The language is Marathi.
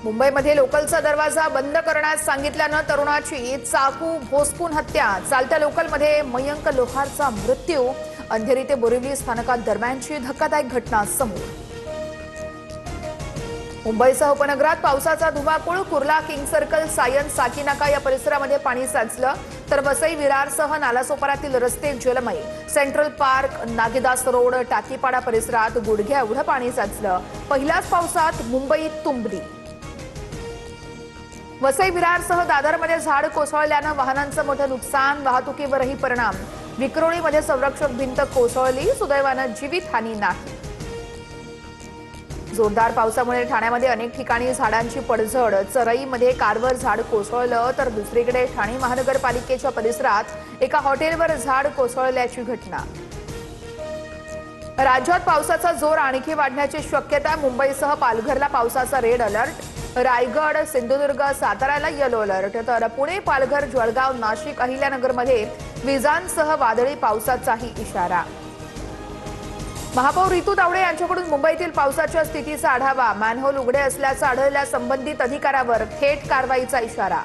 मुंबईमध्ये लोकलचा दरवाजा बंद करण्यास सांगितल्यानं तरुणाची चाकू भोसकून हत्या। चालत्या लोकलमध्ये मयंक लोहारचा मृत्यू। अंधेरी ते बोरिवली स्थानकात दरम्यानची धक्कादायक घटना समोर। मुंबईसह उपनगरात पावसाचा धुमाकूळ। कुर्ला, किंग सर्कल, सायन, साकीनाका या परिसरामध्ये पाणी साचलं, तर वसई विरारसह नालासोपारातील रस्ते जलमय। सेंट्रल पार्क, नागेदास रोड, टाकीपाडा परिसरात गुडघ्या एवढं पाणी साचलं। पहिल्याच पावसात मुंबई तुंबली। वसई विरारसह दादरमध्ये झाड कोसळल्यानं वाहनांचं मोठं नुकसान, वाहतुकीवरही परिणाम। विक्रोळीमध्ये संरक्षक भिंत कोसळली, सुदैवानं जीवितहानी नाही। जोरदार पावसामुळे ठाण्यामध्ये अनेक ठिकाणी झाडांची पडझड। चरईमध्ये कारवर झाड कोसळलं, तर दुसरीकडे ठाणे महानगरपालिकेच्या परिसरात एका हॉटेलवर झाड कोसळल्याची घटना। राज्यात पावसाचा जोर आणखी वाढण्याची शक्यता। मुंबईसह पालघरला पावसाचा रेड अलर्ट। रायगड, सिंधुदुर्ग, साताराला येलो अलर्ट, तर पुणे, पालघर, जळगाव, नाशिक, अहिल्यानगरमध्ये विजांसह वादळी पावसाचाही इशारा। महापौर रितू तावडे यांच्याकडून मुंबईतील पावसाच्या स्थितीचा आढावा। मॅनहोल उघडे असल्याचं आढळल्यास संबंधित अधिकाऱ्यावर थेट कारवाईचा इशारा।